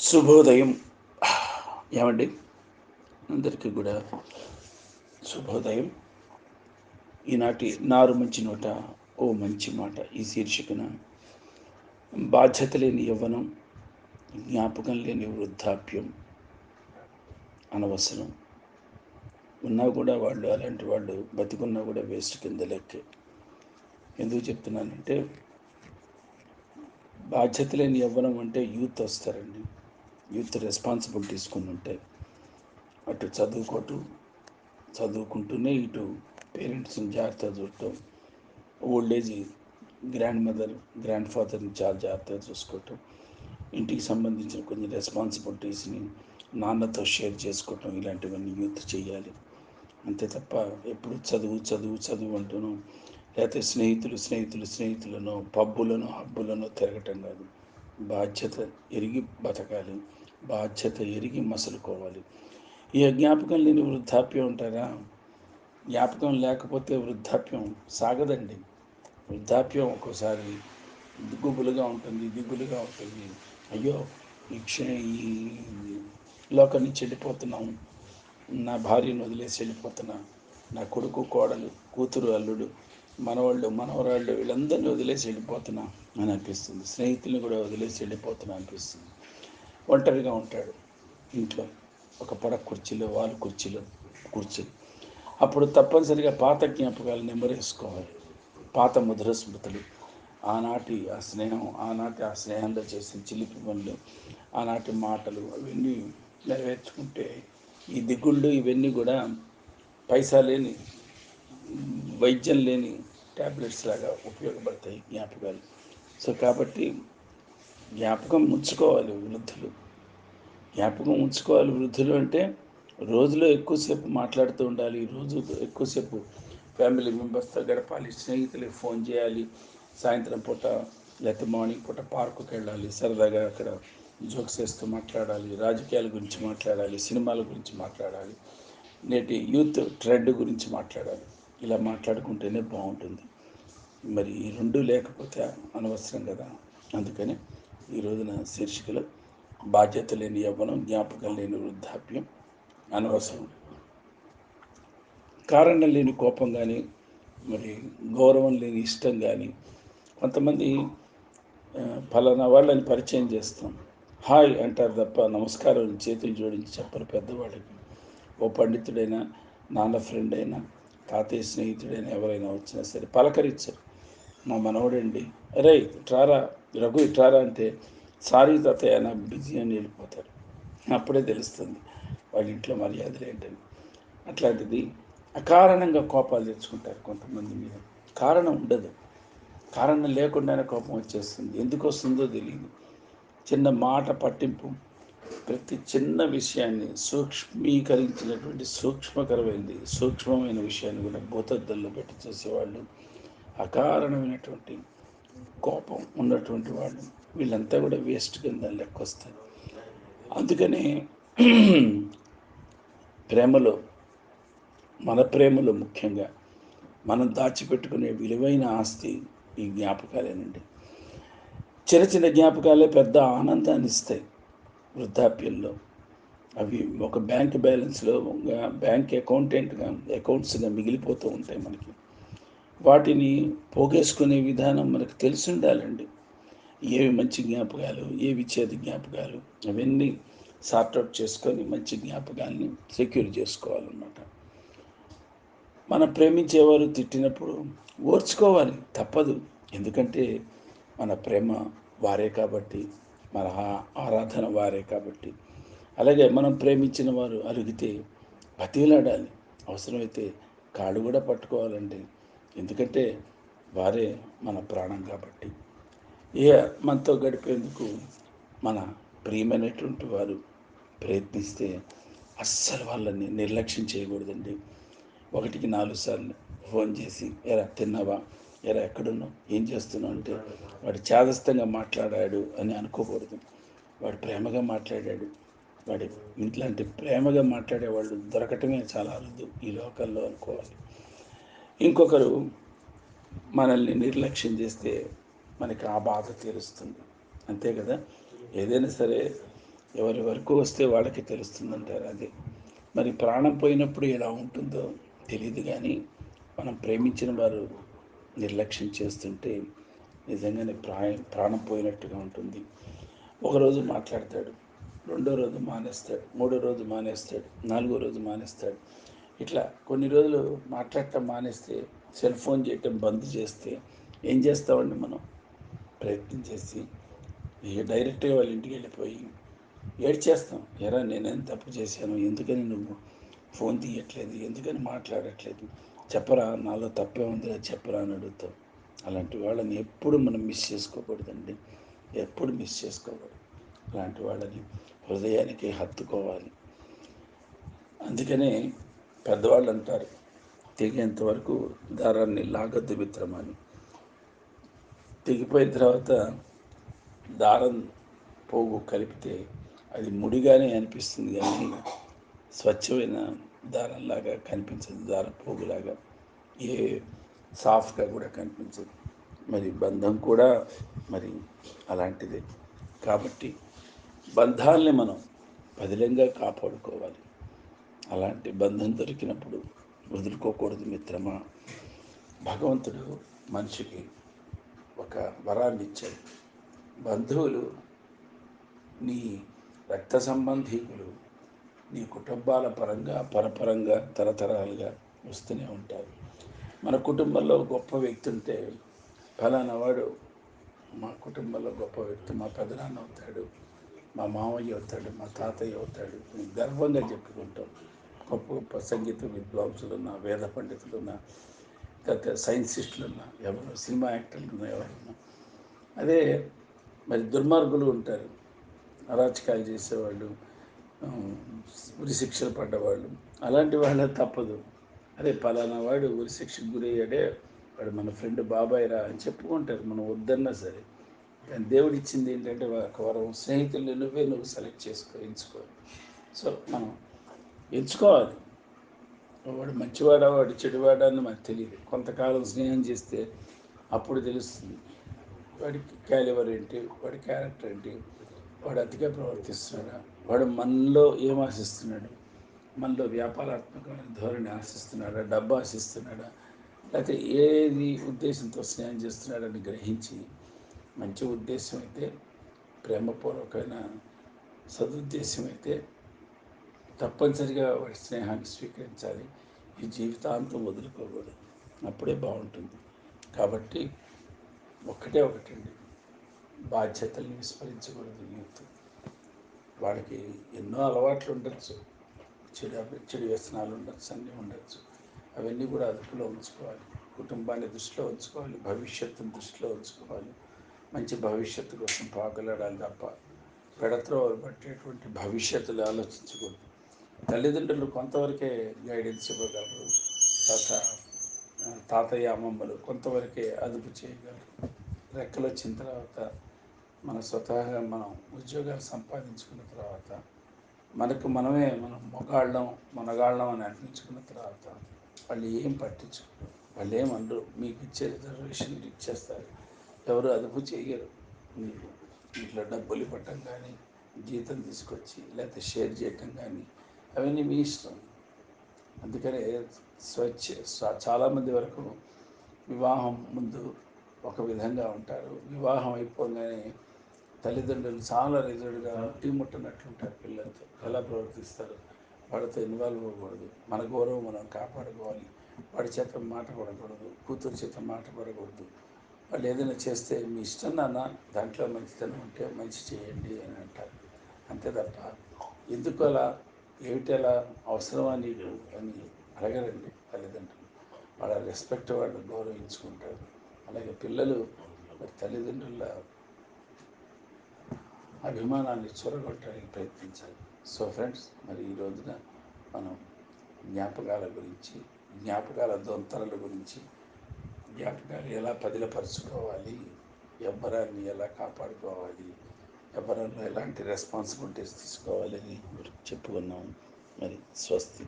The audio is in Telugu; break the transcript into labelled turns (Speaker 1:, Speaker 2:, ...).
Speaker 1: శుభోదయం. ఏమండి, అందరికీ కూడా శుభోదయం. ఈనాటి నారు మంచి నోట ఓ మంచి మాట ఈ శీర్షికన బాధ్యత లేని యవ్వనం, జ్ఞాపకం లేని వృద్ధాప్యం అనవసరం. ఉన్నా కూడా వాళ్ళు అలాంటి వాళ్ళు బతికున్నా కూడా వేస్ట్ కింద లెక్కే. ఎందుకు చెప్తున్నానంటే, బాధ్యత లేని యవ్వనం అంటే యూత్ వస్తారండి. యూత్ రెస్పాన్సిబిలిటీస్ కొన్ని ఉంటాయి. అటు చదువుకుంటూనే ఇటు పేరెంట్స్ని జాగ్రత్తగా చూడటం, ఓల్డ్ ఏజ్ గ్రాండ్ ఫాదర్ని చాలా జాగ్రత్తగా చూసుకోవటం, ఇంటికి సంబంధించిన కొన్ని రెస్పాన్సిబిలిటీస్ని నాన్నతో షేర్ చేసుకోవటం, ఇలాంటివన్నీ యూత్ చేయాలి. అంతే తప్ప ఎప్పుడు చదువు అంటూను, లేకపోతే స్నేహితులను హబ్బులను తిరగటం కాదు. బాధ్యత ఎరిగి బతకాలి, బాధ్యత ఎరిగి మసలుకోవాలి. ఈ జ్ఞాపకం లేని వృద్ధాప్యం అంటారా? జ్ఞాపకం లేకపోతే వృద్ధాప్యం సాగదండి. వృద్ధాప్యం ఒక్కోసారి దిగులుగా ఉంటుంది. అయ్యో, ఈ లోకం నుంచి వెళ్ళిపోతున్నాం, నా భార్యను వదిలేసి వెళ్ళిపోతున్నా, నా కొడుకు కోడలు కూతురు అల్లుడు మనవరాళ్ళు వీళ్ళందరినీ వదిలేసి వెళ్ళిపోతున్నా అని అనిపిస్తుంది. స్నేహితుల్ని కూడా వదిలేసి వెళ్ళిపోతున్నా అనిపిస్తుంది. ఒంటరిగా ఉంటాడు ఇంట్లో, ఒక పడక కుర్చీలో కూర్చొని. అప్పుడు తప్పనిసరిగా పాత జ్ఞాపకాలు నెమరేసుకోవాలి. పాత మధుర స్మృతులు, ఆనాటి ఆ స్నేహంలో చేసిన చిలిపి పనులు, ఆనాటి మాటలు, అవన్నీ నెరవేర్చుకుంటే ఈ దిగుళ్ళు ఇవన్నీ కూడా పైసా లేని, వైద్యం లేని ట్యాబ్లెట్స్ లాగా ఉపయోగపడతాయి జ్ఞాపకాలు. సో కాబట్టి జ్ఞాపకం ఉంచుకోవాలి వృద్ధులు అంటే రోజులో ఎక్కువసేపు మాట్లాడుతూ ఉండాలి, రోజు ఎక్కువసేపు ఫ్యామిలీ మెంబర్స్తో గడపాలి, స్నేహితులకు ఫోన్ చేయాలి, సాయంత్రం పూట లేకపోతే మార్నింగ్ పూట పార్కుకి వెళ్ళాలి, సరదాగా అక్కడ జోక్స్ వేస్తూ మాట్లాడాలి, రాజకీయాల గురించి మాట్లాడాలి, సినిమాల గురించి మాట్లాడాలి, నేటి యూత్ ట్రెండ్ గురించి మాట్లాడాలి. ఇలా మాట్లాడుకుంటేనే బాగుంటుంది. మరి ఈ రెండు లేకపోతే అనవసరం కదా. అందుకని ఈ రోజున శీర్షికలో బాధ్యత లేని యవ్వనం, జ్ఞాపకం లేని వృద్ధాప్యం అనవసరం. కారణం లేని కోపం కానీ, మరి గౌరవం లేని ఇష్టం కానీ, కొంతమంది ఫలానా వాళ్ళని పరిచయం చేస్తాం, హాయ్ అంటారు తప్ప నమస్కారం చేతులు జోడించి చెప్పరు పెద్దవాళ్ళకి. ఓ పండితుడైనా, నాన్న ఫ్రెండ్ అయినా, తాతయ్య స్నేహితుడైనా ఎవరైనా వచ్చినా సరే పలకరించరు. మా మనవడండి, అరే ఇట్రారా, రఘు ఇట్రారా అంటే సారీ తాతయ్య నా బిజీ అని వెళ్ళిపోతారు. అప్పుడే తెలుస్తుంది వాళ్ళ ఇంట్లో మర్యాదలు ఏంటని. అట్లాంటిది అకారణంగా కోపాలు తెచ్చుకుంటారు కొంతమంది మీద. కారణం ఉండదు, కారణం లేకుండానే కోపం వచ్చేస్తుంది. ఎందుకు వస్తుందో తెలియదు. చిన్న మాట పట్టింపు, ప్రతి చిన్న విషయాన్ని సూక్ష్మీకరించినటువంటి సూక్ష్మమైన విషయాన్ని కూడా భూతద్దంలో పెట్టి చూసేవాళ్ళు, అకారణమైనటువంటి కోపం ఉన్నటువంటి వాళ్ళు, వీళ్ళంతా కూడా వేస్ట్ కింద లెక్క వస్తారు. అందుకనే మన ప్రేమలో ముఖ్యంగా మనం దాచిపెట్టుకునే విలువైన ఆస్తి ఈ జ్ఞాపకాలేనండి. చిన్న జ్ఞాపకాలే పెద్ద ఆనందాన్ని ఇస్తాయి వృద్ధాప్యంలో. అవి ఒక బ్యాంక్ బ్యాలెన్స్లో, బ్యాంక్ అకౌంట్స్గా మిగిలిపోతూ ఉంటాయి మనకి. వాటిని పోగేసుకునే విధానం మనకు తెలిసి ఉండాలండి. ఏవి మంచి జ్ఞాపకాలు, ఏవి చేదు జ్ఞాపకాలు, అవన్నీ సార్ట్అవుట్ చేసుకొని మంచి జ్ఞాపకాలని సెక్యూర్ చేసుకోవాలన్నమాట. మనం ప్రేమించేవారు తిట్టినప్పుడు ఓర్చుకోవాలి, తప్పదు. ఎందుకంటే మన ప్రేమ వారే కాబట్టి, మన ఆరాధన వారే కాబట్టి. అలాగే మనం ప్రేమించిన వారు అలిగితే బతిలాడాలి, అవసరమైతే కాళ్ళు కూడా పట్టుకోవాలండి. ఎందుకంటే వారే మన ప్రాణం కాబట్టి. మనతో గడిపేందుకు మన ప్రియమైనటువంటి వారు ప్రయత్నిస్తే అస్సలు వాళ్ళని నిర్లక్ష్యం చేయకూడదండి. 1కి 4 సార్లు ఫోన్ చేసి, ఎరా తిన్నావా, ఎరా ఎక్కడున్నావు, ఏం చేస్తున్నావు అంటే వాడు చాదస్తంగా మాట్లాడాడు అని అనుకోకూడదు. వాడు ప్రేమగా మాట్లాడాడు. వాడి ఇట్లాంటి ప్రేమగా మాట్లాడేవాళ్ళు దొరకటమే చాలా అరుదు ఈ లోకల్లో అనుకోవాలి. ఇంకొకరు మనల్ని నిర్లక్ష్యం చేస్తే మనకి ఆ బాధ తీరుస్తుంది, అంతే కదా. ఏదైనా సరే ఎవరి వరకు వస్తే వాళ్ళకి తెలుస్తుందంటారు అదే. మరి ప్రాణం పోయినప్పుడు ఎలా ఉంటుందో తెలియదు కానీ, మనం ప్రేమించిన వారు నిర్లక్ష్యం చేస్తుంటే నిజంగానే ప్రాణం పోయినట్టుగా ఉంటుంది. ఒకరోజు మాట్లాడతాడు, రెండో రోజు మానేస్తాడు, మూడో రోజు మానేస్తాడు, నాలుగో రోజు మానేస్తాడు. ఇట్లా కొన్ని రోజులు మాట్లాడటం మానేస్తే, సెల్ ఫోన్ చేయటం బంద్ చేస్తే ఏం చేస్తామండి మనం? ప్రయత్నం చేసి ఇక డైరెక్ట్గా వాళ్ళ ఇంటికి వెళ్ళిపోయి ఏడ్చేస్తాం. ఎరా నేనేం తప్పు చేశాను, ఎందుకని నువ్వు ఫోన్ తీయట్లేదు, ఎందుకని మాట్లాడట్లేదు, చెప్పరా నాలో తప్పే ఉందిరా చెప్పరా అని అడుగుతాం. అలాంటి వాళ్ళని ఎప్పుడు మనం మిస్ చేసుకోకూడదండి, ఎప్పుడు మిస్ చేసుకోకూడదు. అలాంటి వాళ్ళని హృదయానికి హత్తుకోవాలి. అందుకనే పెద్దవాళ్ళు అంటారు, తెగేంత వరకు దారాన్ని లాగొద్దు మిత్రమా అని. తెగిపోయిన తర్వాత దారం పోగు కలిపితే అది ముడిగానే అనిపిస్తుంది కానీ స్వచ్ఛమైన దారంలాగా కనిపించదు, దారం పోగులాగా ఏ సాఫ్ట్గా కూడా కనిపించదు. మరి బంధం కూడా మరి అలాంటిదే. కాబట్టి బంధాల్ని మనం పదిలంగా కాపాడుకోవాలి. అలాంటి బంధం దొరికినప్పుడు వదులుకోకూడదు మిత్రమా. భగవంతుడు మనిషికి ఒక వరాన్ని ఇచ్చాడు. బంధువులు నీ రక్త సంబంధీకులు నీ కుటుంబాల పరంగా పరపరంగా తరతరాలుగా వస్తూనే ఉంటారు. మన కుటుంబంలో గొప్ప వ్యక్తి ఉంటే, ఫలానా వాడు మా కుటుంబంలో గొప్ప వ్యక్తి, మా పెదనాన్న అవుతాడు, మా మామయ్య అవుతాడు, మా తాతయ్య అవుతాడు అని గర్వంగా చెప్పుకుంటాం. గొప్ప గొప్ప సంగీత విద్వాంసులున్నా, వేద పండితులున్నా, లేకపోతే సైన్సిస్టులున్నా, ఎవరు సినిమా యాక్టర్లున్నా, ఎవరున్నా. అదే మరి దుర్మార్గులు ఉంటారు, అరాచకాలు చేసేవాళ్ళు, ఉరి శిక్షలు పడ్డవాళ్ళు. అలాంటి వాళ్ళ తప్పదు. అరే పలానా వాడు ఉరి శిక్షకు గురయ్యాడే, వాడు మన ఫ్రెండ్ బాబాయ్ రా అని చెప్పుకుంటారు, మనం వద్దన్నా సరే. కానీ దేవుడు ఇచ్చింది ఏంటంటే ఒక వరం, స్నేహితుల్ని నువ్వు సెలెక్ట్ ఎంచుకో. సో మనం ఎంచుకోవాలి. వాడు మంచివాడా వాడు చెడువాడా అని మనకు తెలియదు. కొంతకాలం స్నేహం చేస్తే అప్పుడు తెలుస్తుంది వాడి క్యాలిబర్ ఏంటి, వాడి క్యారెక్టర్ ఏంటి, వాడు అతిగా ప్రవర్తిస్తున్నాడా, వాడు మనలో ఏం ఆశిస్తున్నాడు, మనలో వ్యాపారాత్మకమైన ధోరణి ఆశిస్తున్నాడా, డబ్బు ఆశిస్తున్నాడా, లేకపోతే ఏది ఉద్దేశంతో స్నేహం చేస్తున్నాడని గ్రహించి, మంచి ఉద్దేశం అయితే, ప్రేమపూర్వకమైన సదుద్దేశం అయితే తప్పనిసరిగా వాడి స్నేహాన్ని స్వీకరించాలి. ఈ జీవితాంతం వదులుకోకూడదు, అప్పుడే బాగుంటుంది. కాబట్టి ఒకటండి, బాధ్యతల్ని విస్మరించకూడదు యూత్. వాళ్ళకి ఎన్నో అలవాట్లు ఉండొచ్చు, చెడు వ్యసనాలు ఉండొచ్చు, అన్నీ ఉండొచ్చు. అవన్నీ కూడా అదుపులో ఉంచుకోవాలి. కుటుంబాన్ని దృష్టిలో ఉంచుకోవాలి, భవిష్యత్తును దృష్టిలో ఉంచుకోవాలి. మంచి భవిష్యత్తు కోసం పాకులాడాలి తప్ప పెడత్రోవలు పట్టేటువంటి భవిష్యత్తులు ఆలోచించకూడదు. తల్లిదండ్రులు కొంతవరకే గైడెన్స్ ఇవ్వగలరు, తాతయ్య అమ్మమ్మలు కొంతవరకే అదుపు చేయగలరు. రెక్కలు వచ్చిన తర్వాత మన స్వతహాగా మనం ఉద్యోగాలు సంపాదించుకున్న తర్వాత మనం మనగాళ్ళం అని అనిపించుకున్న తర్వాత వాళ్ళు ఏం పట్టించుకోరు, వాళ్ళు ఏమనరు. మీకు ఇచ్చే రిజర్వేషన్ ఇచ్చేస్తారు, ఎవరు అదుపు చేయరు. మీకు ఇంట్లో డబ్బులు ఇవ్వటం కానీ, జీతం తీసుకొచ్చి లేకపోతే షేర్ చేయటం కానీ అవన్నీ మీ ఇష్టం. అందుకనే చాలామంది వరకు వివాహం ముందు ఒక విధంగా ఉంటారు, వివాహం అయిపోగానే తల్లిదండ్రులు చాలా రిజర్వ్డ్గా ముట్టినట్లుంటారు. పిల్లలతో ఎలా ప్రవర్తిస్తారు, వాడితో ఇన్వాల్వ్ అవ్వకూడదు, మన గౌరవం మనం కాపాడుకోవాలి, వాడి చేత మాట పడకూడదు, కూతురు చేత మాట పడకూడదు. వాళ్ళు ఏదైనా చేస్తే మీ ఇష్టం నాన్న, దాంట్లో మంచితనం ఉంటే మంచి చేయండి అని అంటారు. అంతే తప్ప ఎందుకు అలా, ఏమిటి అలా, అవసరమా నీకు అని అడగరండి తల్లిదండ్రులు. వాళ్ళ రెస్పెక్ట్ వాళ్ళు గౌరవించుకుంటారు. అలాగే పిల్లలు మరి తల్లిదండ్రుల అభిమానాన్ని చూరగొట్టడానికి ప్రయత్నించాలి. సో ఫ్రెండ్స్, మరి ఈ రోజున మనం జ్ఞాపకాల గురించి, జ్ఞాపకాల దొంతరల గురించి, జ్ఞాపకాలు ఎలా పదిలపరుచుకోవాలి, ఎవ్వరాన్ని ఎలా కాపాడుకోవాలి, ఎవరిలో ఎలాంటి రెస్పాన్సిబిలిటీస్ తీసుకోవాలని చెప్పుకున్నాము. మరి స్వస్తి.